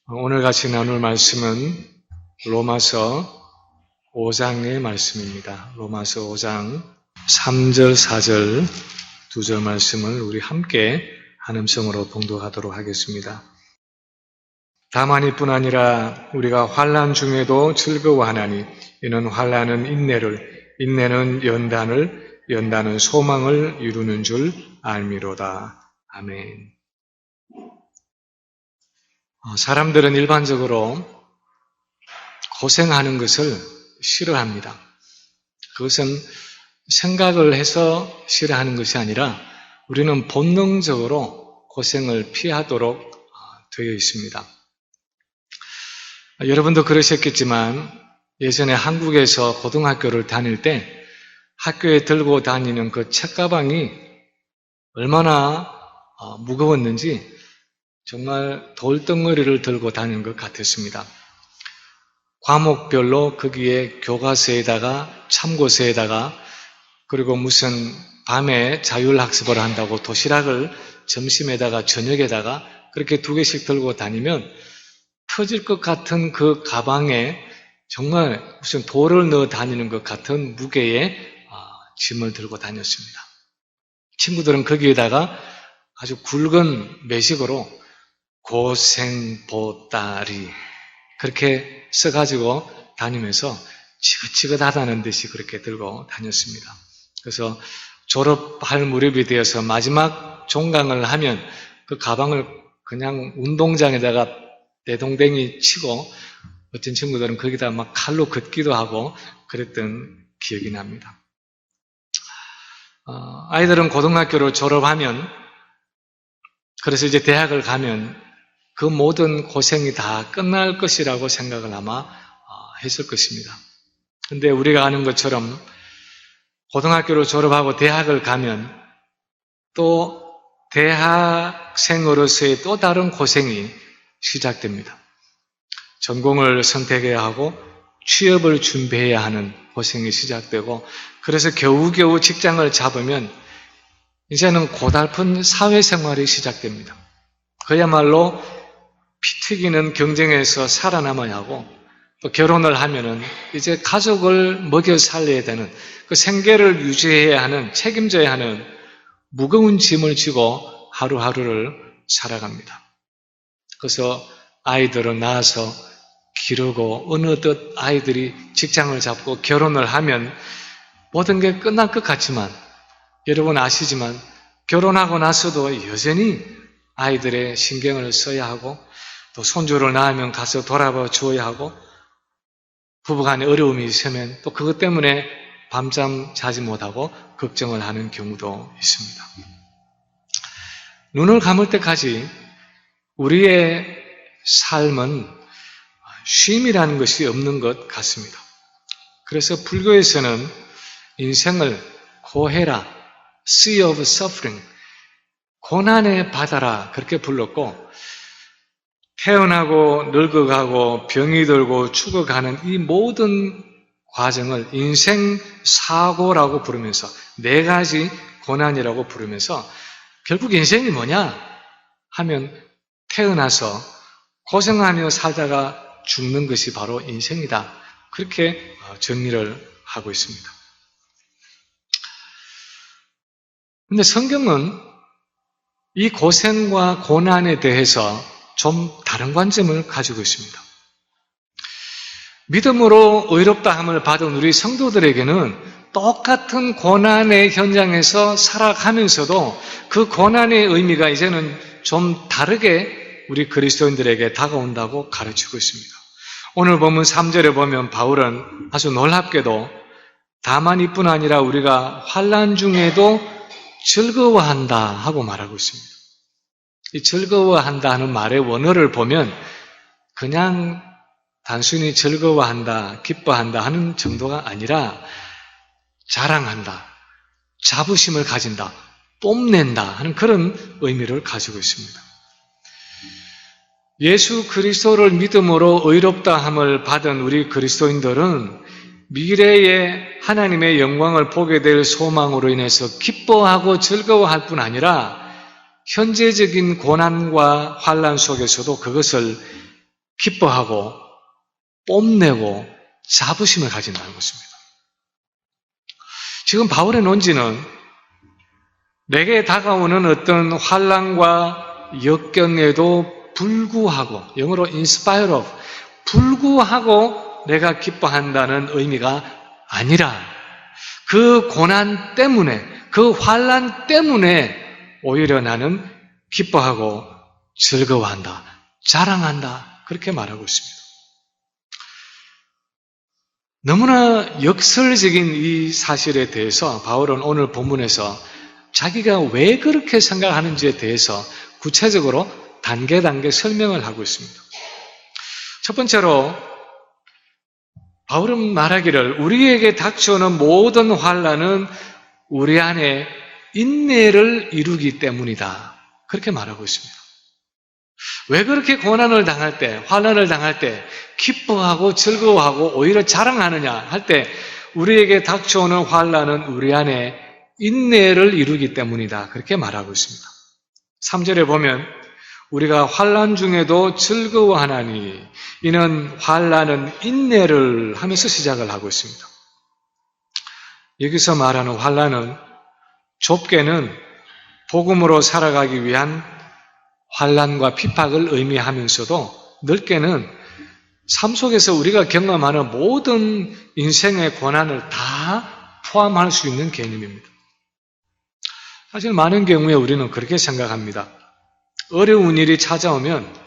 오늘 같이 나눌 말씀은 로마서 5장의 말씀입니다. 로마서 5장 3절, 4절, 2절 말씀을 우리 함께 한 음성으로 봉독하도록 하겠습니다. 다만 이뿐 아니라 우리가 환난 중에도 즐거워하나니 이는 환난은 인내를, 인내는 연단을, 연단은 소망을 이루는 줄 알미로다. 아멘. 사람들은 일반적으로 고생하는 것을 싫어합니다. 그것은 생각을 해서 싫어하는 것이 아니라 우리는 본능적으로 고생을 피하도록 되어 있습니다. 여러분도 그러셨겠지만 예전에 한국에서 고등학교를 다닐 때 학교에 들고 다니는 그 책가방이 얼마나 무거웠는지 정말 돌덩어리를 들고 다니는 것 같았습니다. 과목별로 거기에 교과서에다가 참고서에다가 그리고 무슨 밤에 자율학습을 한다고 도시락을 점심에다가 저녁에다가 그렇게 2개씩 들고 다니면 터질 것 같은 그 가방에 정말 무슨 돌을 넣어 다니는 것 같은 무게의 짐을 들고 다녔습니다. 친구들은 거기에다가 아주 굵은 매식으로 고생보따리 그렇게 써가지고 다니면서 지긋지긋하다는 듯이 그렇게 들고 다녔습니다. 그래서 졸업할 무렵이 되어서 마지막 종강을 하면 그 가방을 그냥 운동장에다가 대동댕이 치고 어떤 친구들은 거기다 막 칼로 긋기도 하고 그랬던 기억이 납니다. 아이들은 고등학교를 졸업하면 그래서 이제 대학을 가면 그 모든 고생이 다 끝날 것이라고 생각을 아마 했을 것입니다. 그런데 우리가 아는 것처럼 고등학교를 졸업하고 대학을 가면 또 대학생으로서의 또 다른 고생이 시작됩니다. 전공을 선택해야 하고 취업을 준비해야 하는 고생이 시작되고 그래서 겨우겨우 직장을 잡으면 이제는 고달픈 사회생활이 시작됩니다. 그야말로 피 튀기는 경쟁에서 살아남아야 하고 또 결혼을 하면은 이제 가족을 먹여 살려야 되는 그 생계를 유지해야 하는 책임져야 하는 무거운 짐을 지고 하루하루를 살아갑니다. 그래서 아이들을 낳아서 기르고 어느덧 아이들이 직장을 잡고 결혼을 하면 모든 게 끝날 것 같지만 여러분 아시지만 결혼하고 나서도 여전히 아이들의 신경을 써야 하고 또 손주를 낳으면 가서 돌아봐 주어야 하고 부부간에 어려움이 있으면 또 그것 때문에 밤잠 자지 못하고 걱정을 하는 경우도 있습니다. 눈을 감을 때까지 우리의 삶은 쉼이라는 것이 없는 것 같습니다. 그래서 불교에서는 인생을 고해라, sea of suffering, 고난의 바다라 그렇게 불렀고 태어나고 늙어가고 병이 들고 죽어가는 이 모든 과정을 인생 사고라고 부르면서 4가지 고난이라고 부르면서 결국 인생이 뭐냐 하면 태어나서 고생하며 살다가 죽는 것이 바로 인생이다. 그렇게 정리를 하고 있습니다. 그런데 성경은 이 고생과 고난에 대해서 좀 다른 관점을 가지고 있습니다. 믿음으로 의롭다함을 받은 우리 성도들에게는 똑같은 고난의 현장에서 살아가면서도 그 고난의 의미가 이제는 좀 다르게 우리 그리스도인들에게 다가온다고 가르치고 있습니다. 오늘 본문 3절에 보면 바울은 아주 놀랍게도 다만 이뿐 아니라 우리가 환난 중에도 즐거워한다 하고 말하고 있습니다. 이 즐거워한다 하는 말의 원어를 보면 그냥 단순히 즐거워한다, 기뻐한다 하는 정도가 아니라 자랑한다, 자부심을 가진다, 뽐낸다 하는 그런 의미를 가지고 있습니다. 예수 그리스도를 믿음으로 의롭다함을 받은 우리 그리스도인들은 미래에 하나님의 영광을 보게 될 소망으로 인해서 기뻐하고 즐거워할 뿐 아니라 현재적인 고난과 환난 속에서도 그것을 기뻐하고 뽐내고 자부심을 가진다는 것입니다. 지금 바울의 논지는 내게 다가오는 어떤 환난과 역경에도 불구하고, 영어로 in spite of, 불구하고 내가 기뻐한다는 의미가 아니라 그 고난 때문에, 그 환난 때문에 오히려 나는 기뻐하고 즐거워한다, 자랑한다, 그렇게 말하고 있습니다. 너무나 역설적인 이 사실에 대해서 바울은 오늘 본문에서 자기가 왜 그렇게 생각하는지에 대해서 구체적으로 단계 설명을 하고 있습니다. 첫 번째로 바울은 말하기를 우리에게 닥쳐오는 모든 환난은 우리 안에 인내를 이루기 때문이다, 그렇게 말하고 있습니다. 왜 그렇게 고난을 당할 때, 환난을 당할 때 기뻐하고 즐거워하고 오히려 자랑하느냐 할 때 우리에게 닥쳐오는 환난은 우리 안에 인내를 이루기 때문이다, 그렇게 말하고 있습니다. 3절에 보면 우리가 환난 중에도 즐거워하나니 이는 환난은 인내를 하면서 시작을 하고 있습니다. 여기서 말하는 환난은 좁게는 복음으로 살아가기 위한 환난과 핍박을 의미하면서도 넓게는 삶 속에서 우리가 경험하는 모든 인생의 고난을 다 포함할 수 있는 개념입니다. 사실 많은 경우에 우리는 그렇게 생각합니다. 어려운 일이 찾아오면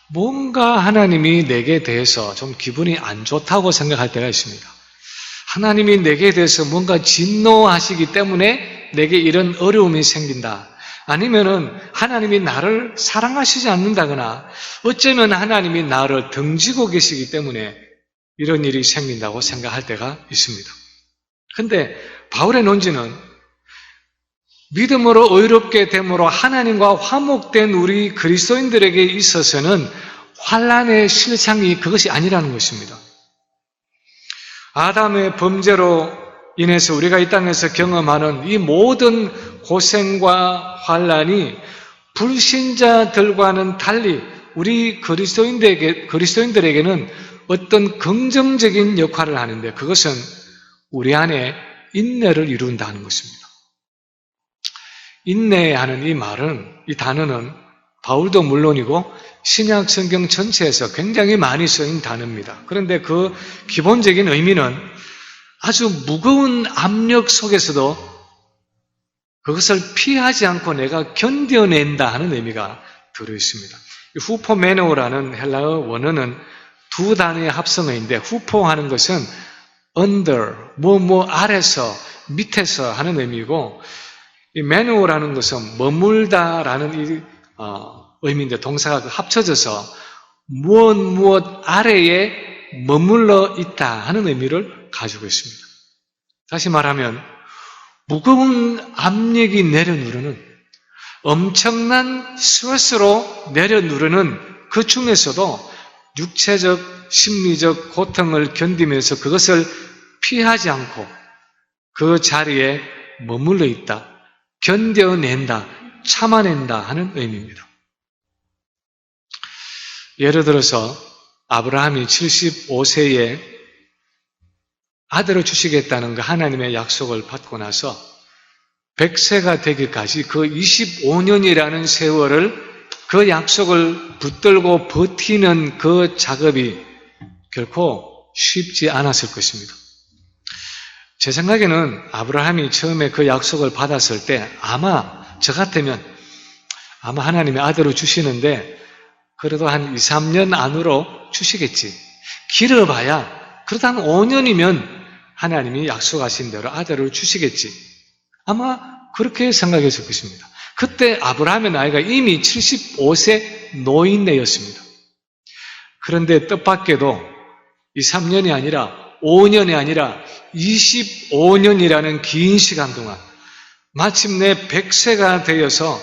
뭔가 하나님이 내게 대해서 좀 기분이 안 좋다고 생각할 때가 있습니다. 하나님이 내게 대해서 뭔가 진노하시기 때문에 내게 이런 어려움이 생긴다. 아니면은 하나님이 나를 사랑하시지 않는다거나 어쩌면 하나님이 나를 등지고 계시기 때문에 이런 일이 생긴다고 생각할 때가 있습니다. 근데 바울의 논지는 믿음으로 의롭게 됨으로 하나님과 화목된 우리 그리스도인들에게 있어서는 환난의 실상이 그것이 아니라는 것입니다. 아담의 범죄로 인해서 우리가 이 땅에서 경험하는 이 모든 고생과 환난이 불신자들과는 달리 우리 그리스도인들에게는 어떤 긍정적인 역할을 하는데 그것은 우리 안에 인내를 이룬다는 것입니다. 인내하는 이 말은, 이 단어는 바울도 물론이고 신약 성경 전체에서 굉장히 많이 쓰인 단어입니다. 그런데 그 기본적인 의미는 아주 무거운 압력 속에서도 그것을 피하지 않고 내가 견뎌낸다 하는 의미가 들어있습니다. 후포메노라는 헬라어 원어는 두 단어의 합성어인데 후포하는 것은 under, 아래서, 밑에서 하는 의미고 이 메노라는 것은 머물다라는 의미인데 동사가 합쳐져서 무엇 아래에 머물러 있다 하는 의미를 가지고 있습니다. 다시 말하면 무거운 압력이 내려누르는 엄청난 스트레스로 내려누르는 그 중에서도 육체적, 심리적 고통을 견디면서 그것을 피하지 않고 그 자리에 머물러 있다, 견뎌낸다, 참아낸다 하는 의미입니다. 예를 들어서 아브라함이 75세에 아들을 주시겠다는 그 하나님의 약속을 받고 나서 100세가 되기까지 그 25년이라는 세월을 그 약속을 붙들고 버티는 그 작업이 결코 쉽지 않았을 것입니다. 제 생각에는 아브라함이 처음에 그 약속을 받았을 때 아마 저 같으면 아마 하나님의 아들을 주시는데 그래도 한 2, 3년 안으로 주시겠지. 길어봐야 그래도 한 5년이면 하나님이 약속하신 대로 아들을 주시겠지. 아마 그렇게 생각했을 것입니다. 그때 아브라함의 나이가 이미 75세 노인네였습니다. 그런데 뜻밖에도 2, 3년이 아니라 5년이 아니라 25년이라는 긴 시간 동안 마침내 100세가 되어서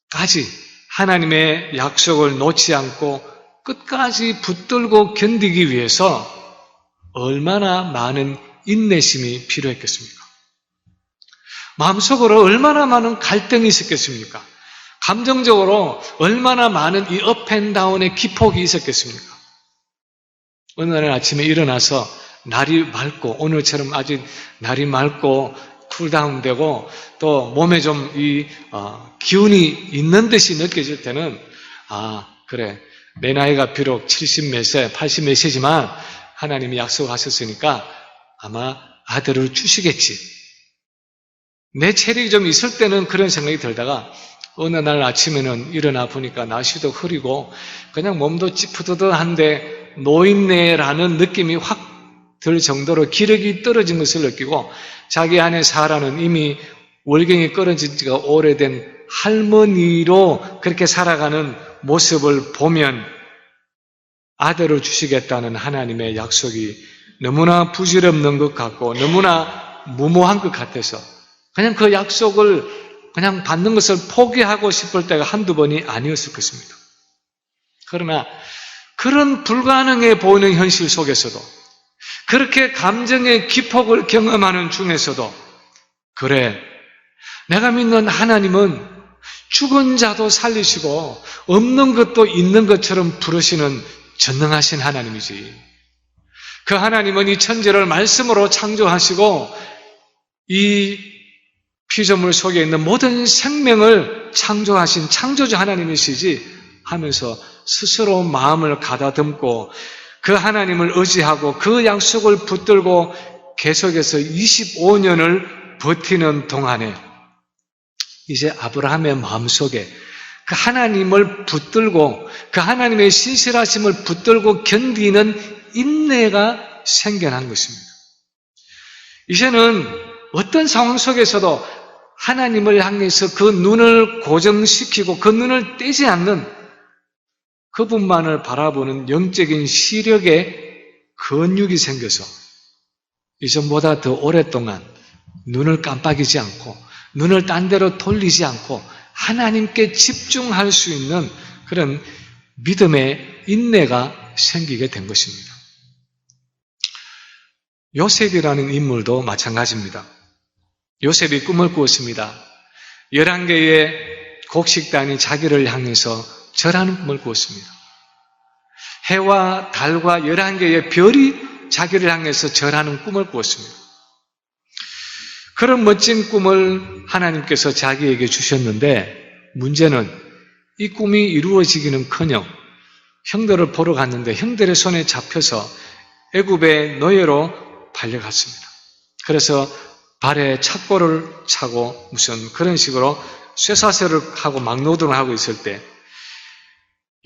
까지 하나님의 약속을 놓지 않고 끝까지 붙들고 견디기 위해서 얼마나 많은 인내심이 필요했겠습니까? 마음속으로 얼마나 많은 갈등이 있었겠습니까? 감정적으로 얼마나 많은 이 업앤다운의 기폭이 있었겠습니까? 어느 날 아침에 일어나서 날이 맑고, 오늘처럼 아직 날이 맑고 쿨다운되고 또 몸에 좀 기운이 있는 듯이 느껴질 때는, 그래, 내 나이가 비록 70 몇 세, 80 몇 세지만 하나님이 약속하셨으니까 아마 아들을 주시겠지. 내 체력이 좀 있을 때는 그런 생각이 들다가 어느 날 아침에는 일어나 보니까 날씨도 흐리고 그냥 몸도 찌푸드드한데 노인네라는 느낌이 확 들 정도로 기력이 떨어진 것을 느끼고, 자기 안에 사라는 이미 월경이 끊어진 지가 오래된 할머니로 그렇게 살아가는 모습을 보면 아들을 주시겠다는 하나님의 약속이 너무나 부질없는 것 같고 너무나 무모한 것 같아서 그냥 그 약속을 그냥 받는 것을 포기하고 싶을 때가 한두 번이 아니었을 것입니다. 그러나 그런 불가능해 보이는 현실 속에서도, 그렇게 감정의 기폭을 경험하는 중에서도, 그래, 내가 믿는 하나님은 죽은 자도 살리시고 없는 것도 있는 것처럼 부르시는 전능하신 하나님이지. 그 하나님은 이 천지를 말씀으로 창조하시고 이 피조물 속에 있는 모든 생명을 창조하신 창조주 하나님이시지 하면서 스스로 마음을 가다듬고 그 하나님을 의지하고 그 약속을 붙들고 계속해서 25년을 버티는 동안에 이제 아브라함의 마음속에 그 하나님을 붙들고 그 하나님의 신실하심을 붙들고 견디는 인내가 생겨난 것입니다. 이제는 어떤 상황 속에서도 하나님을 향해서 그 눈을 고정시키고 그 눈을 떼지 않는 그분만을 바라보는 영적인 시력에 근육이 생겨서 이전보다 더 오랫동안 눈을 깜빡이지 않고 눈을 딴 데로 돌리지 않고 하나님께 집중할 수 있는 그런 믿음의 인내가 생기게 된 것입니다. 요셉이라는 인물도 마찬가지입니다. 요셉이 꿈을 꾸었습니다. 11개의 곡식단이 자기를 향해서 절하는 꿈을 꾸었습니다. 해와 달과 11개의 별이 자기를 향해서 절하는 꿈을 꾸었습니다. 그런 멋진 꿈을 하나님께서 자기에게 주셨는데 문제는 이 꿈이 이루어지기는커녕 형들을 보러 갔는데 형들의 손에 잡혀서 애굽의 노예로 팔려갔습니다. 그래서 발에 착고를 차고 무슨 그런 식으로 쇠사슬을 하고 막노동을 하고 있을 때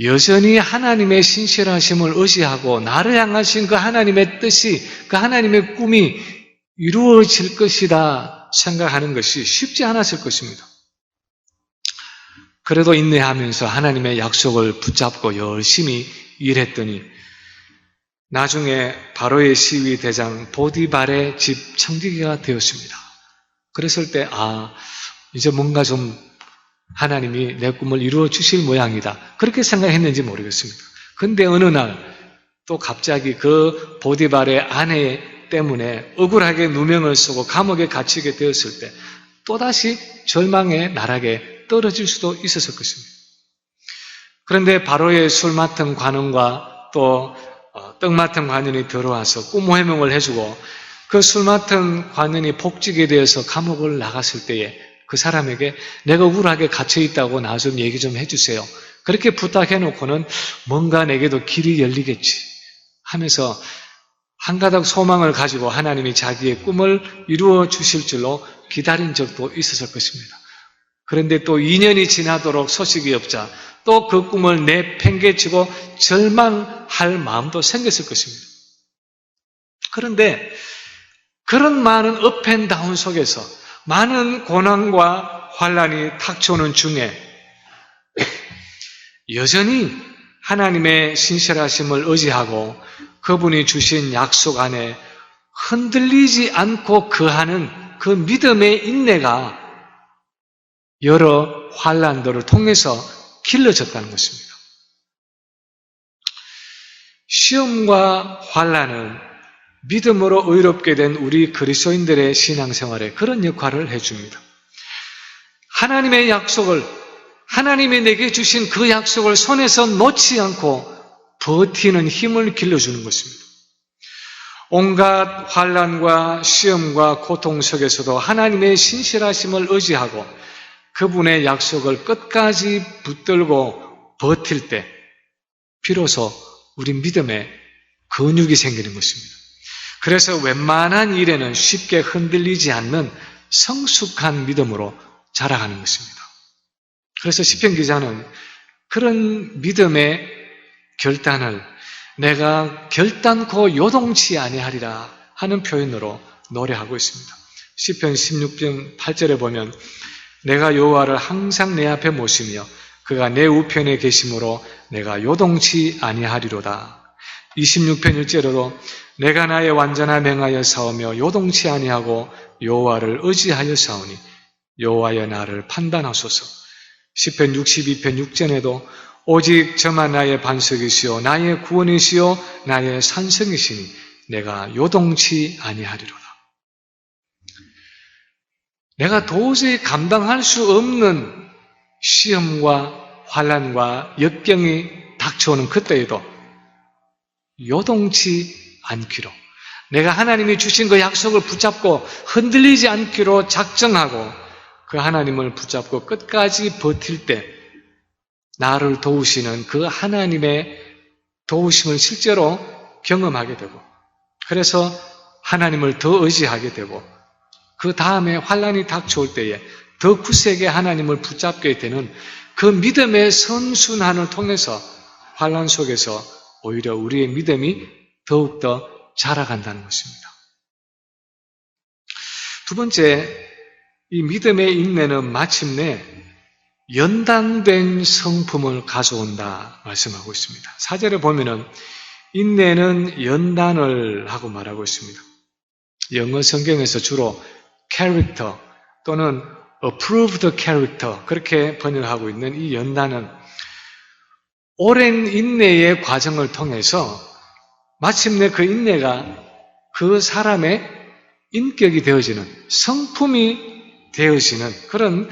여전히 하나님의 신실하심을 의지하고 나를 향하신 그 하나님의 뜻이, 그 하나님의 꿈이 이루어질 것이다 생각하는 것이 쉽지 않았을 것입니다. 그래도 인내하면서 하나님의 약속을 붙잡고 열심히 일했더니 나중에 바로의 시위 대장 보디발의 집 청지기가 되었습니다. 그랬을 때 이제 뭔가 좀 하나님이 내 꿈을 이루어 주실 모양이다. 그렇게 생각했는지 모르겠습니다. 근데 어느 날 또 갑자기 그 보디발의 아내 때문에 억울하게 누명을 쓰고 감옥에 갇히게 되었을 때 또다시 절망의 나락에 떨어질 수도 있었을 것입니다. 그런데 바로의 술 맡은 관원과 또 떡 맡은 관원이 들어와서 꿈 해몽을 해주고 그 술 맡은 관원이 복직에 대해서 감옥을 나갔을 때에 그 사람에게 내가 우울하게 갇혀있다고 나 좀 얘기 좀 해주세요. 그렇게 부탁해놓고는 뭔가 내게도 길이 열리겠지 하면서 한 가닥 소망을 가지고 하나님이 자기의 꿈을 이루어 주실 줄로 기다린 적도 있었을 것입니다. 그런데 또 2년이 지나도록 소식이 없자 또 그 꿈을 내팽개치고 절망할 마음도 생겼을 것입니다. 그런데 그런 많은 업앤다운 속에서 많은 고난과 환난이 닥쳐오는 중에 여전히 하나님의 신실하심을 의지하고 그분이 주신 약속 안에 흔들리지 않고 거하는 그 믿음의 인내가 여러 환난들을 통해서 길러졌다는 것입니다. 시험과 환난은 믿음으로 의롭게 된 우리 그리스도인들의 신앙생활에 그런 역할을 해줍니다. 하나님의 약속을 하나님이 내게 주신 그 약속을 손에서 놓지 않고 버티는 힘을 길러주는 것입니다. 온갖 환난과 시험과 고통 속에서도 하나님의 신실하심을 의지하고 그분의 약속을 끝까지 붙들고 버틸 때 비로소 우리 믿음에 근육이 생기는 것입니다. 그래서 웬만한 일에는 쉽게 흔들리지 않는 성숙한 믿음으로 자라가는 것입니다. 그래서 시편 기자는 그런 믿음의 결단을 내가 결단코 요동치 아니하리라 하는 표현으로 노래하고 있습니다. 시편 16편 8절에 보면 내가 여호와를 항상 내 앞에 모시며 그가 내 우편에 계심으로 내가 요동치 아니하리로다. 26편 1절로 내가 나의 완전함 행하여 싸우며 요동치 아니하고 여호와를 의지하여 싸우니 여호와여 나를 판단하소서. 시편 62편 6절에도 오직 저만 나의 반석이시요 나의 구원이시요 나의 산성이시니 내가 요동치 아니하리로다. 내가 도저히 감당할 수 없는 시험과 환난과 역경이 닥쳐오는 그때에도 요동치 않기로, 내가 하나님이 주신 그 약속을 붙잡고 흔들리지 않기로 작정하고 그 하나님을 붙잡고 끝까지 버틸 때 나를 도우시는 그 하나님의 도우심을 실제로 경험하게 되고, 그래서 하나님을 더 의지하게 되고, 그 다음에 환난이 닥쳐올 때에 더 굳세게 하나님을 붙잡게 되는 그 믿음의 선순환을 통해서 환난 속에서 오히려 우리의 믿음이 더욱더 자라간다는 것입니다. 두 번째, 이 믿음의 인내는 마침내 연단된 성품을 가져온다 말씀하고 있습니다. 4절에 보면은 인내는 연단을 하고 말하고 있습니다. 영어 성경에서 주로 character 또는 approved character 그렇게 번역하고 있는 이 연단은 오랜 인내의 과정을 통해서 마침내 그 인내가 그 사람의 인격이 되어지는, 성품이 되어지는 그런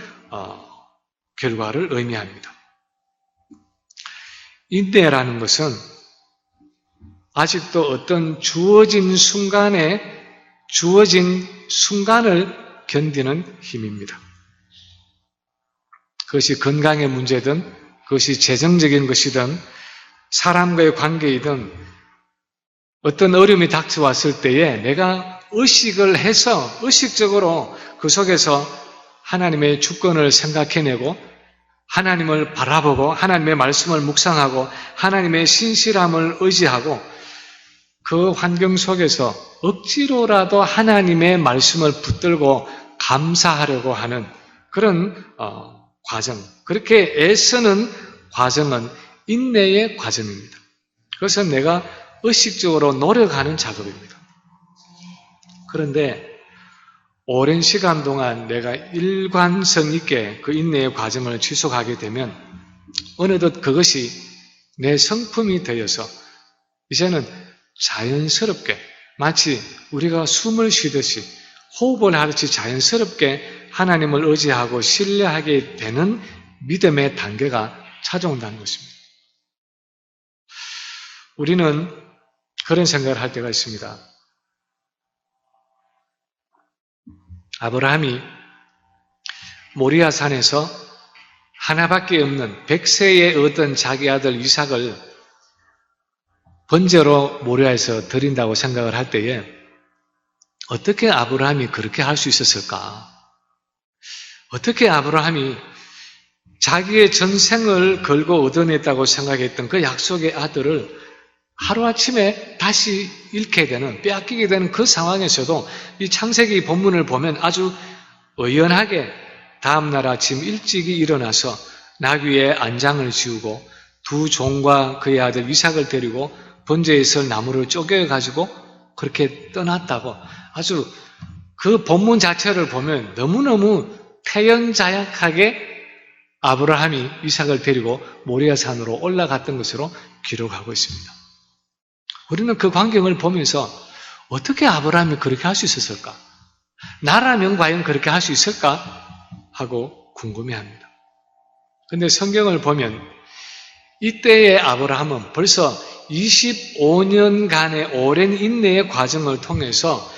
결과를 의미합니다. 인내라는 것은 아직도 어떤 주어진 순간을 견디는 힘입니다. 그것이 건강의 문제든 그것이 재정적인 것이든 사람과의 관계이든 어떤 어려움이 닥쳐왔을 때에 내가 의식을 해서 의식적으로 그 속에서 하나님의 주권을 생각해내고 하나님을 바라보고 하나님의 말씀을 묵상하고 하나님의 신실함을 의지하고 그 환경 속에서 억지로라도 하나님의 말씀을 붙들고 감사하려고 하는 그런 과정, 그렇게 애쓰는 과정은 인내의 과정입니다. 그것은 내가 의식적으로 노력하는 작업입니다. 그런데 오랜 시간 동안 내가 일관성 있게 그 인내의 과정을 지속하게 되면 어느덧 그것이 내 성품이 되어서 이제는 자연스럽게 마치 우리가 숨을 쉬듯이 호흡을 하듯이 자연스럽게 하나님을 의지하고 신뢰하게 되는 믿음의 단계가 찾아온다는 것입니다. 우리는 그런 생각을 할 때가 있습니다. 아브라함이 모리아 산에서 하나밖에 없는 100세에 얻은 자기 아들 이삭을 번제로 모리아에서 드린다고 생각을 할 때에 어떻게 아브라함이 그렇게 할 수 있었을까? 어떻게 아브라함이 자기의 전생을 걸고 얻어냈다고 생각했던 그 약속의 아들을 하루아침에 다시 잃게 되는, 빼앗기게 되는 그 상황에서도 이 창세기 본문을 보면 아주 의연하게 다음날 아침 일찍이 일어나서 나귀의 안장을 지우고 두 종과 그의 아들 이삭을 데리고 번제에 있을 나무를 쪼개가지고 그렇게 떠났다고, 아주 그 본문 자체를 보면 너무너무 태연자약하게 아브라함이 이삭을 데리고 모리아 산으로 올라갔던 것으로 기록하고 있습니다. 우리는 그 광경을 보면서 어떻게 아브라함이 그렇게 할 수 있었을까? 나라면 과연 그렇게 할 수 있을까? 하고 궁금해합니다. 근데 성경을 보면 이때의 아브라함은 벌써 25년간의 오랜 인내의 과정을 통해서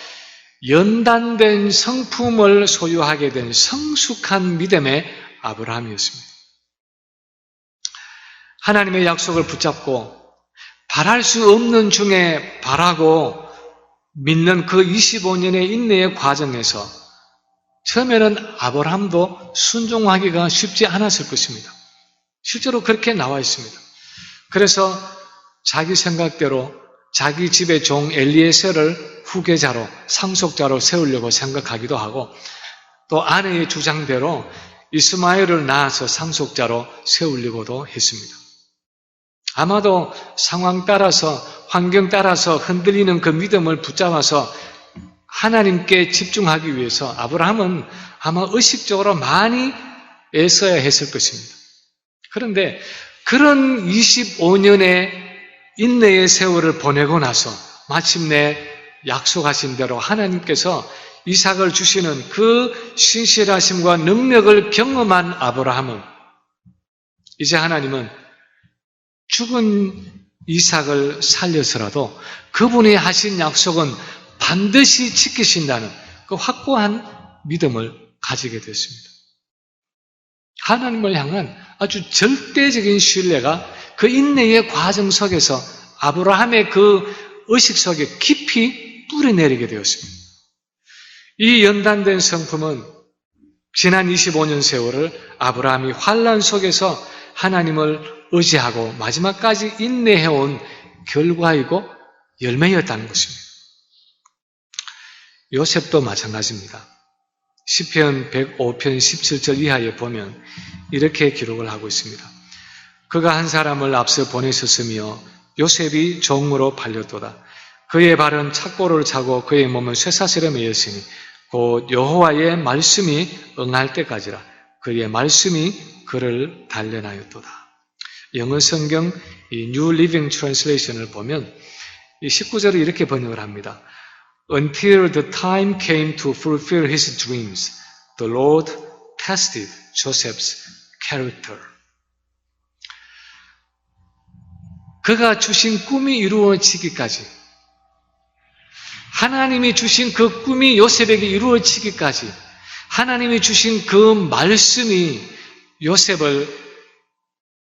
연단된 성품을 소유하게 된 성숙한 믿음의 아브라함이었습니다. 하나님의 약속을 붙잡고 바랄 수 없는 중에 바라고 믿는 그 25년의 인내의 과정에서 처음에는 아브라함도 순종하기가 쉽지 않았을 것입니다. 실제로 그렇게 나와 있습니다. 그래서 자기 생각대로 자기 집의 종 엘리에셀을 후계자로, 상속자로 세우려고 생각하기도 하고 또 아내의 주장대로 이스마엘을 낳아서 상속자로 세우려고도 했습니다. 아마도 상황 따라서, 환경 따라서 흔들리는 그 믿음을 붙잡아서 하나님께 집중하기 위해서 아브라함은 아마 의식적으로 많이 애써야 했을 것입니다. 그런데 그런 25년의 인내의 세월을 보내고 나서 마침내 약속하신 대로 하나님께서 이삭을 주시는 그 신실하심과 능력을 경험한 아브라함은 이제 하나님은 죽은 이삭을 살려서라도 그분이 하신 약속은 반드시 지키신다는 그 확고한 믿음을 가지게 됐습니다. 하나님을 향한 아주 절대적인 신뢰가 그 인내의 과정 속에서 아브라함의 그 의식 속에 깊이 뿌리내리게 되었습니다. 이 연단된 성품은 지난 25년 세월을 아브라함이 환난 속에서 하나님을 의지하고 마지막까지 인내해온 결과이고 열매였다는 것입니다. 요셉도 마찬가지입니다. 시편 105편 17절 이하에 보면 이렇게 기록을 하고 있습니다. 그가 한 사람을 앞서 보내셨으며 요셉이 종으로 팔렸도다. 그의 발은 착고를 차고 그의 몸은 쇠사슬에 매였으니 곧 여호와의 말씀이 응할 때까지라. 그의 말씀이 그를 단련하였도다. 영어 성경 이 New Living Translation을 보면 이 19절을 이렇게 번역을 합니다. Until the time came to fulfill his dreams, the Lord tested Joseph's character. 그가 주신 꿈이 이루어지기까지, 하나님이 주신 그 꿈이 요셉에게 이루어지기까지, 하나님이 주신 그 말씀이 요셉을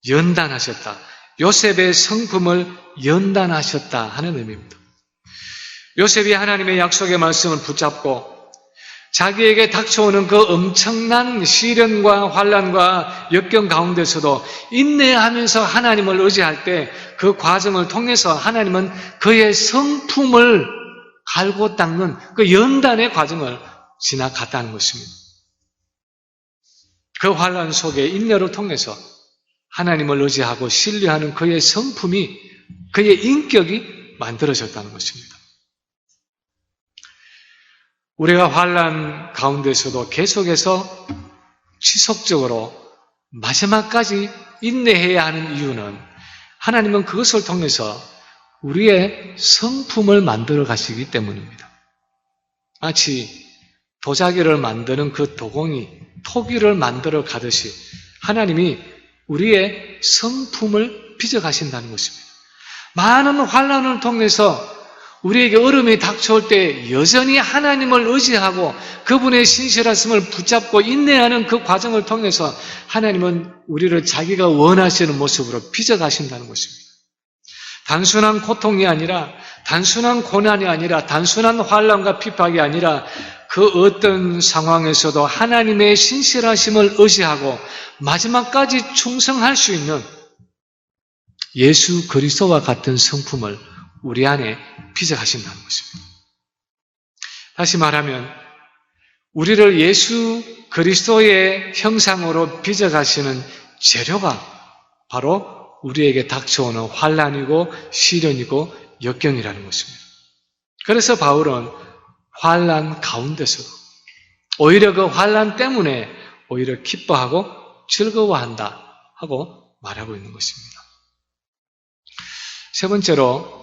연단하셨다. 요셉의 성품을 연단하셨다 하는 의미입니다. 요셉이 하나님의 약속의 말씀을 붙잡고 자기에게 닥쳐오는 그 엄청난 시련과 환난과 역경 가운데서도 인내하면서 하나님을 의지할 때 그 과정을 통해서 하나님은 그의 성품을 갈고 닦는 그 연단의 과정을 지나갔다는 것입니다. 그 환난 속에 인내를 통해서 하나님을 의지하고 신뢰하는 그의 성품이, 그의 인격이 만들어졌다는 것입니다. 우리가 환난 가운데서도 계속해서 지속적으로 마지막까지 인내해야 하는 이유는 하나님은 그것을 통해서 우리의 성품을 만들어 가시기 때문입니다. 마치 도자기를 만드는 그 도공이 토기를 만들어 가듯이 하나님이 우리의 성품을 빚어가신다는 것입니다. 많은 환난을 통해서 우리에게 어려움이 닥쳐올 때 여전히 하나님을 의지하고 그분의 신실하심을 붙잡고 인내하는 그 과정을 통해서 하나님은 우리를 자기가 원하시는 모습으로 빚어가신다는 것입니다. 단순한 고통이 아니라, 단순한 고난이 아니라, 단순한 환난과 핍박이 아니라 그 어떤 상황에서도 하나님의 신실하심을 의지하고 마지막까지 충성할 수 있는 예수 그리스도와 같은 성품을 우리 안에 빚어가신다는 것입니다. 다시 말하면 우리를 예수 그리스도의 형상으로 빚어가시는 재료가 바로 우리에게 닥쳐오는 환난이고 시련이고 역경이라는 것입니다. 그래서 바울은 환난 가운데서도 오히려 그 환난 때문에 오히려 기뻐하고 즐거워한다 하고 말하고 있는 것입니다. 세 번째로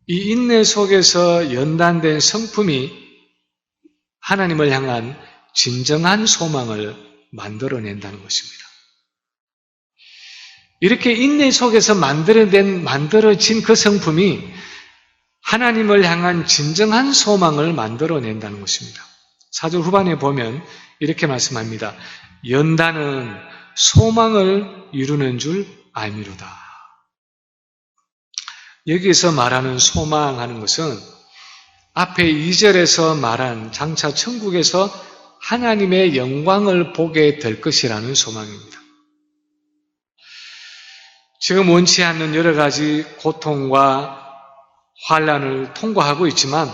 이 인내 속에서 연단된 성품이 하나님을 향한 진정한 소망을 만들어낸다는 것입니다. 이렇게 인내 속에서 만들어진 그 성품이 하나님을 향한 진정한 소망을 만들어낸다는 것입니다. 4절 후반에 보면 이렇게 말씀합니다. 연단은 소망을 이루는 줄 알미로다. 여기서 말하는 소망하는 것은 앞에 2절에서 말한 장차 천국에서 하나님의 영광을 보게 될 것이라는 소망입니다. 지금 원치 않는 여러 가지 고통과 환난을 통과하고 있지만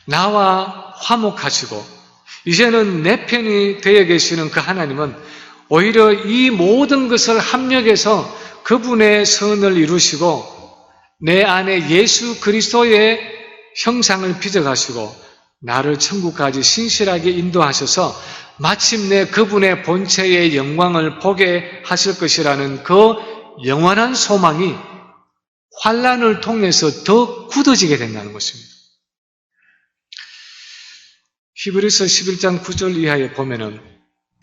나와 화목하시고 이제는 내 편이 되어 계시는 그 하나님은 오히려 이 모든 것을 합력해서 그분의 선을 이루시고 내 안에 예수 그리스도의 형상을 빚어가시고 나를 천국까지 신실하게 인도하셔서 마침내 그분의 본체의 영광을 보게 하실 것이라는 그 영원한 소망이 환난을 통해서 더 굳어지게 된다는 것입니다. 히브리서 11장 9절 이하에 보면은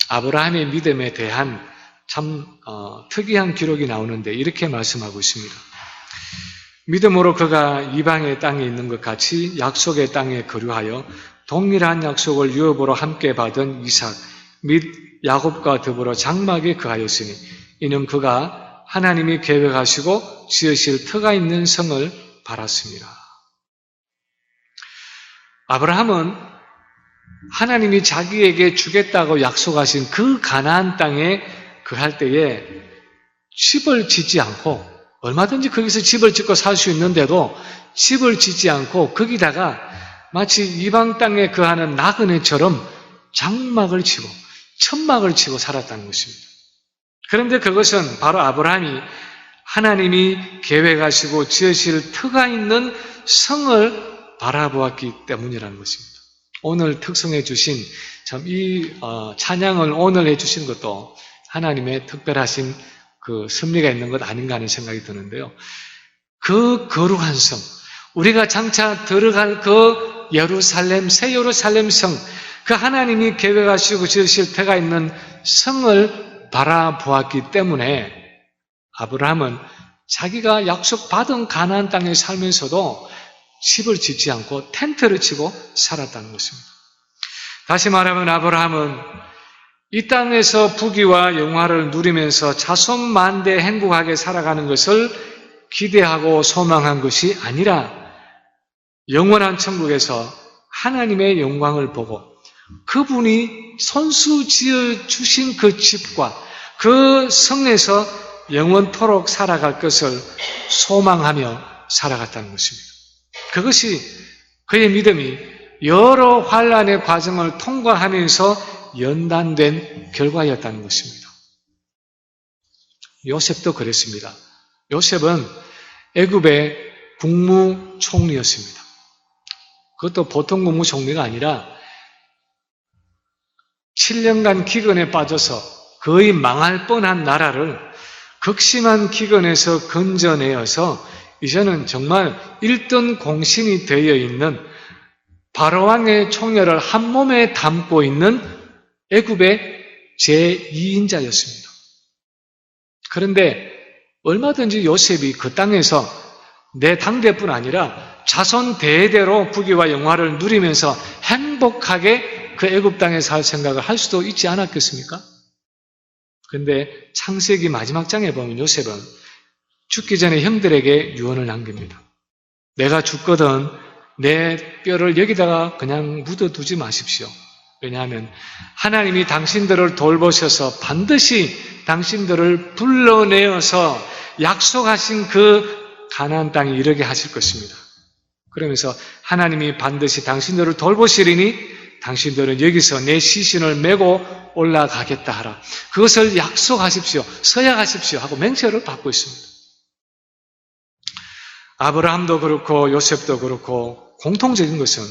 아브라함의 믿음에 대한 참 특이한 기록이 나오는데 이렇게 말씀하고 있습니다. 믿음으로 그가 이방의 땅에 있는 것 같이 약속의 땅에 거류하여 동일한 약속을 유업으로 함께 받은 이삭 및 야곱과 더불어 장막에 거하였으니 이는 그가 하나님이 계획하시고 지으실 터가 있는 성을 바랐습니다. 아브라함은 하나님이 자기에게 주겠다고 약속하신 그 가나안 땅에 거할 때에 집을 짓지 않고 얼마든지 거기서 집을 짓고 살 수 있는데도 집을 짓지 않고 거기다가 마치 이방 땅에 거하는 나그네처럼 장막을 치고 천막을 치고 살았다는 것입니다. 그런데 그것은 바로 아브라함이 하나님이 계획하시고 지으실 터가 있는 성을 바라보았기 때문이라는 것입니다. 오늘 특성해 주신 참 이 찬양을 오늘 해 주신 것도 하나님의 특별하신 그 섭리가 있는 것 아닌가 하는 생각이 드는데요. 그 거룩한 성, 우리가 장차 들어갈 그 예루살렘, 새 예루살렘 성, 그 하나님이 계획하시고 지으실 터가 있는 성을 바라보았기 때문에 아브라함은 자기가 약속받은 가나안 땅에 살면서도 집을 짓지 않고 텐트를 치고 살았다는 것입니다. 다시 말하면 아브라함은 이 땅에서 부귀와 영화를 누리면서 자손만대 행복하게 살아가는 것을 기대하고 소망한 것이 아니라 영원한 천국에서 하나님의 영광을 보고 그분이 손수 지어 주신 그 집과 그 성에서 영원토록 살아갈 것을 소망하며 살아갔다는 것입니다. 그것이 그의 믿음이 여러 환난의 과정을 통과하면서 연단된 결과였다는 것입니다. 요셉도 그랬습니다. 요셉은 애굽의 국무총리였습니다. 그것도 보통 국무총리가 아니라 7년간 기근에 빠져서 거의 망할 뻔한 나라를 극심한 기근에서 건져내어서 이제는 정말 1등 공신이 되어 있는 바로왕의 총애를 한 몸에 담고 있는 애굽의 제2인자였습니다. 그런데 얼마든지 요셉이 그 땅에서 내 당대뿐 아니라 자손 대대로 부귀와 영화를 누리면서 행복하게 그 애굽 땅에 살 생각을 할 수도 있지 않았겠습니까? 그런데 창세기 마지막 장에 보면 요셉은 죽기 전에 형들에게 유언을 남깁니다. 내가 죽거든 내 뼈를 여기다가 그냥 묻어두지 마십시오. 왜냐하면 하나님이 당신들을 돌보셔서 반드시 당신들을 불러내어서 약속하신 그 가나안 땅에 이르게 하실 것입니다. 그러면서 하나님이 반드시 당신들을 돌보시리니 당신들은 여기서 내 시신을 메고 올라가겠다 하라. 그것을 약속하십시오. 서약하십시오 하고 맹세를 받고 있습니다. 아브라함도 그렇고 요셉도 그렇고 공통적인 것은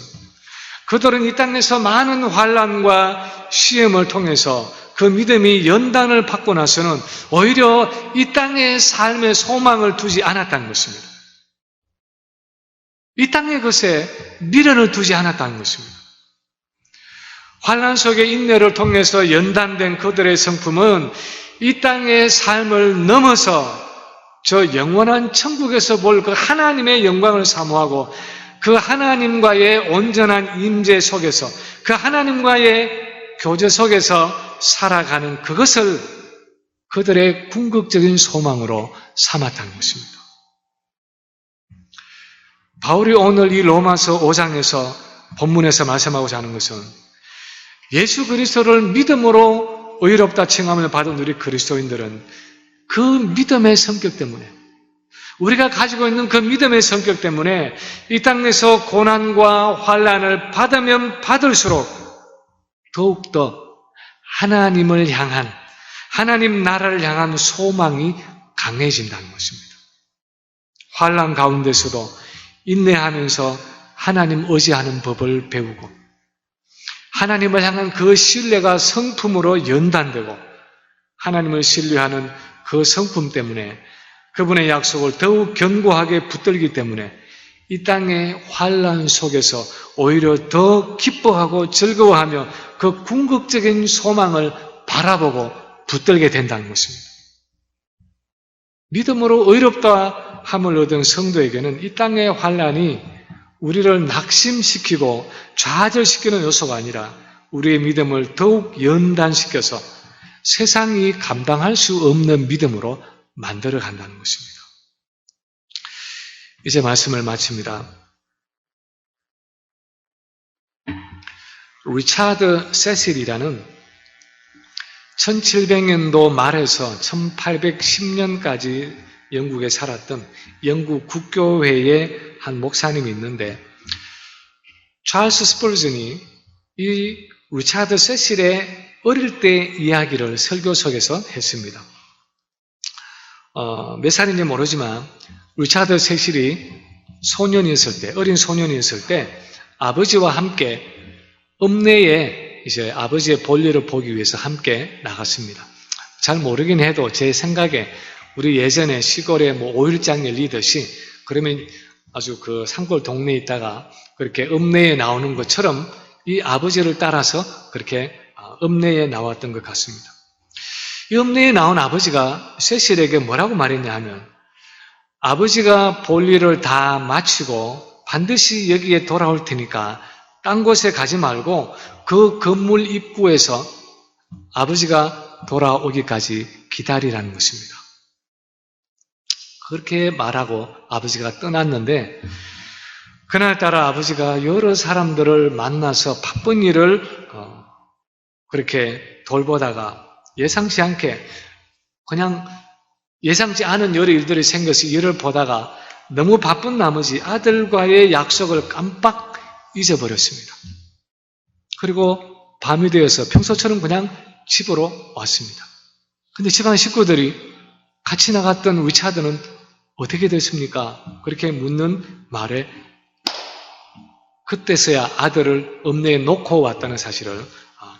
그들은 이 땅에서 많은 환난과 시험을 통해서 그 믿음이 연단을 받고 나서는 오히려 이 땅의 삶의 소망을 두지 않았다는 것입니다. 이 땅의 것에 미련을 두지 않았다는 것입니다. 환난 속의 인내를 통해서 연단된 그들의 성품은 이 땅의 삶을 넘어서 저 영원한 천국에서 볼 그 하나님의 영광을 사모하고 그 하나님과의 온전한 임재 속에서 그 하나님과의 교제 속에서 살아가는 그것을 그들의 궁극적인 소망으로 삼았다는 것입니다. 바울이 오늘 이 로마서 5장에서 본문에서 말씀하고자 하는 것은 예수 그리스도를 믿음으로 의롭다 칭함을 받은 우리 그리스도인들은 그 믿음의 성격 때문에, 우리가 가지고 있는 그 믿음의 성격 때문에 이 땅에서 고난과 환난을 받으면 받을수록 더욱더 하나님을 향한, 하나님 나라를 향한 소망이 강해진다는 것입니다. 환난 가운데서도 인내하면서 하나님 의지하는 법을 배우고 하나님을 향한 그 신뢰가 성품으로 연단되고 하나님을 신뢰하는 그 성품 때문에 그분의 약속을 더욱 견고하게 붙들기 때문에 이 땅의 환난 속에서 오히려 더 기뻐하고 즐거워하며 그 궁극적인 소망을 바라보고 붙들게 된다는 것입니다. 믿음으로 의롭다 함을 얻은 성도에게는 이 땅의 환난이 우리를 낙심시키고 좌절시키는 요소가 아니라 우리의 믿음을 더욱 연단시켜서 세상이 감당할 수 없는 믿음으로 만들어 간다는 것입니다. 이제 말씀을 마칩니다. 리차드 세실이라는 1700년도 말에서 1810년까지 영국에 살았던 영국 국교회의 한 목사님이 있는데 찰스 스펄전이 이 리차드 세실의 어릴 때 이야기를 설교 속에서 했습니다. 몇 살인지 모르지만 리차드 세실이 소년이었을 때, 어린 소년이었을 때 아버지와 함께 읍내에 이제 아버지의 볼일을 보기 위해서 함께 나갔습니다. 잘 모르긴 해도 제 생각에 우리 예전에 시골에 뭐 5일장에 리듯이 그러면 아주 그 산골 동네에 있다가 그렇게 읍내에 나오는 것처럼 이 아버지를 따라서 그렇게 읍내에 나왔던 것 같습니다. 이 읍내에 나온 아버지가 세실에게 뭐라고 말했냐 하면 아버지가 볼일을 다 마치고 반드시 여기에 돌아올 테니까 딴 곳에 가지 말고 그 건물 입구에서 아버지가 돌아오기까지 기다리라는 것입니다. 그렇게 말하고 아버지가 떠났는데 그날따라 아버지가 여러 사람들을 만나서 바쁜 일을 그렇게 돌보다가 예상치 않게 그냥 예상치 않은 여러 일들이 생겨서 일을 보다가 너무 바쁜 나머지 아들과의 약속을 깜빡 잊어버렸습니다. 그리고 밤이 되어서 평소처럼 그냥 집으로 왔습니다. 근데 집안 식구들이 같이 나갔던 리차드는 어떻게 됐습니까? 그렇게 묻는 말에 그때서야 아들을 읍내에 놓고 왔다는 사실을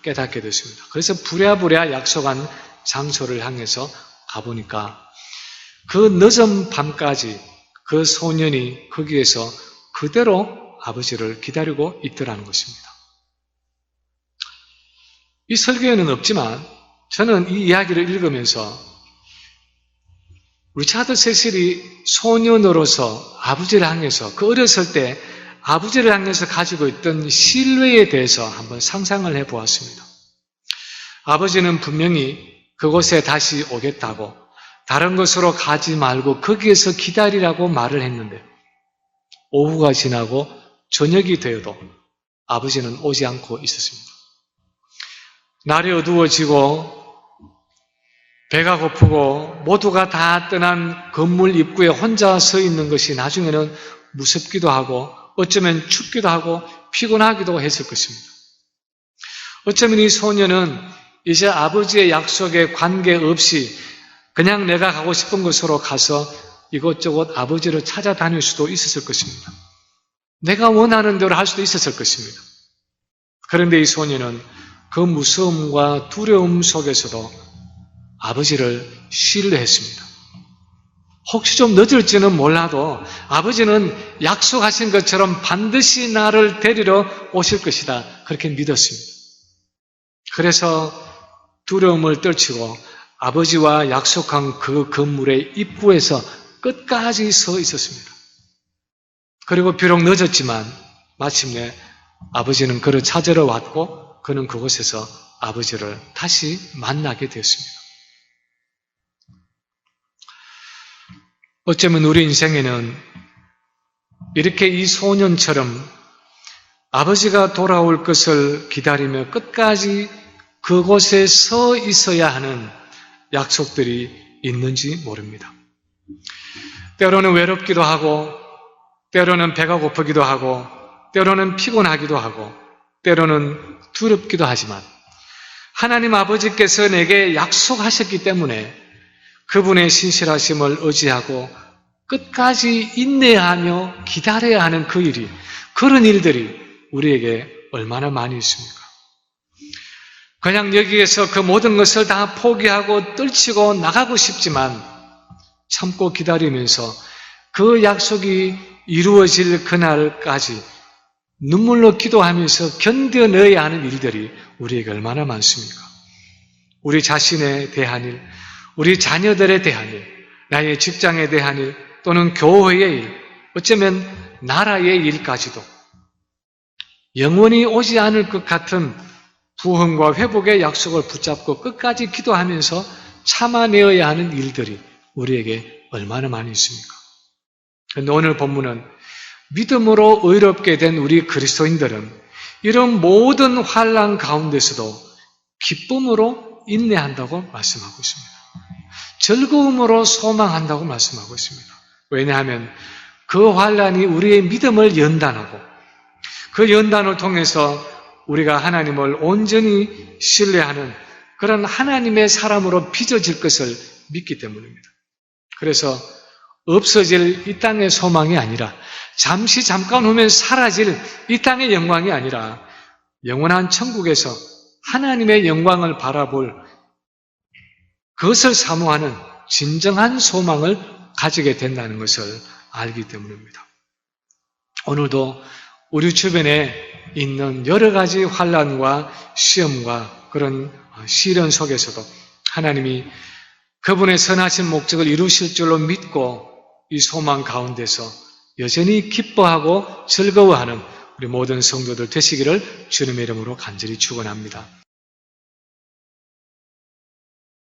깨닫게 됐습니다. 그래서 부랴부랴 약속한 장소를 향해서 가보니까 그 늦은 밤까지 그 소년이 거기에서 그대로 아버지를 기다리고 있더라는 것입니다. 이 설교에는 없지만 저는 이 이야기를 읽으면서 리차드 세실이 소년으로서 아버지를 향해서 그 어렸을 때 아버지를 향해서 가지고 있던 신뢰에 대해서 한번 상상을 해보았습니다. 아버지는 분명히 그곳에 다시 오겠다고 다른 곳으로 가지 말고 거기에서 기다리라고 말을 했는데 오후가 지나고 저녁이 되어도 아버지는 오지 않고 있었습니다. 날이 어두워지고 배가 고프고 모두가 다 떠난 건물 입구에 혼자 서 있는 것이 나중에는 무섭기도 하고 어쩌면 춥기도 하고 피곤하기도 했을 것입니다. 어쩌면 이 소년은 이제 아버지의 약속에 관계없이 그냥 내가 가고 싶은 곳으로 가서 이곳저곳 아버지를 찾아다닐 수도 있었을 것입니다. 내가 원하는 대로 할 수도 있었을 것입니다. 그런데 이 소년은 그 무서움과 두려움 속에서도 아버지를 신뢰했습니다. 혹시 좀 늦을지는 몰라도 아버지는 약속하신 것처럼 반드시 나를 데리러 오실 것이다. 그렇게 믿었습니다. 그래서 두려움을 떨치고 아버지와 약속한 그 건물의 입구에서 끝까지 서 있었습니다. 그리고 비록 늦었지만 마침내 아버지는 그를 찾으러 왔고 그는 그곳에서 아버지를 다시 만나게 되었습니다. 어쩌면 우리 인생에는 이렇게 이 소년처럼 아버지가 돌아올 것을 기다리며 끝까지 그곳에 서 있어야 하는 약속들이 있는지 모릅니다. 때로는 외롭기도 하고, 때로는 배가 고프기도 하고, 때로는 피곤하기도 하고, 때로는 두렵기도 하지만 하나님 아버지께서 내게 약속하셨기 때문에 그분의 신실하심을 의지하고 끝까지 인내하며 기다려야 하는 그 일이, 그런 일들이 우리에게 얼마나 많이 있습니까? 그냥 여기에서 그 모든 것을 다 포기하고 떨치고 나가고 싶지만 참고 기다리면서 그 약속이 이루어질 그날까지 눈물로 기도하면서 견뎌내야 하는 일들이 우리에게 얼마나 많습니까? 우리 자신에 대한 일, 우리 자녀들에 대한 일, 나의 직장에 대한 일, 또는 교회의 일, 어쩌면 나라의 일까지도 영원히 오지 않을 것 같은 부흥과 회복의 약속을 붙잡고 끝까지 기도하면서 참아내어야 하는 일들이 우리에게 얼마나 많이 있습니까? 그런데 오늘 본문은 믿음으로 의롭게 된 우리 그리스도인들은 이런 모든 환난 가운데서도 기쁨으로 인내한다고 말씀하고 있습니다. 즐거움으로 소망한다고 말씀하고 있습니다. 왜냐하면 그 환난이 우리의 믿음을 연단하고 그 연단을 통해서 우리가 하나님을 온전히 신뢰하는 그런 하나님의 사람으로 빚어질 것을 믿기 때문입니다. 그래서 없어질 이 땅의 소망이 아니라 잠깐 후면 사라질 이 땅의 영광이 아니라 영원한 천국에서 하나님의 영광을 바라볼 그것을 사모하는 진정한 소망을 가지게 된다는 것을 알기 때문입니다. 오늘도 우리 주변에 있는 여러 가지 환난과 시험과 그런 시련 속에서도 하나님이 그분의 선하신 목적을 이루실 줄로 믿고 이 소망 가운데서 여전히 기뻐하고 즐거워하는 우리 모든 성도들 되시기를 주님의 이름으로 간절히 축원합니다.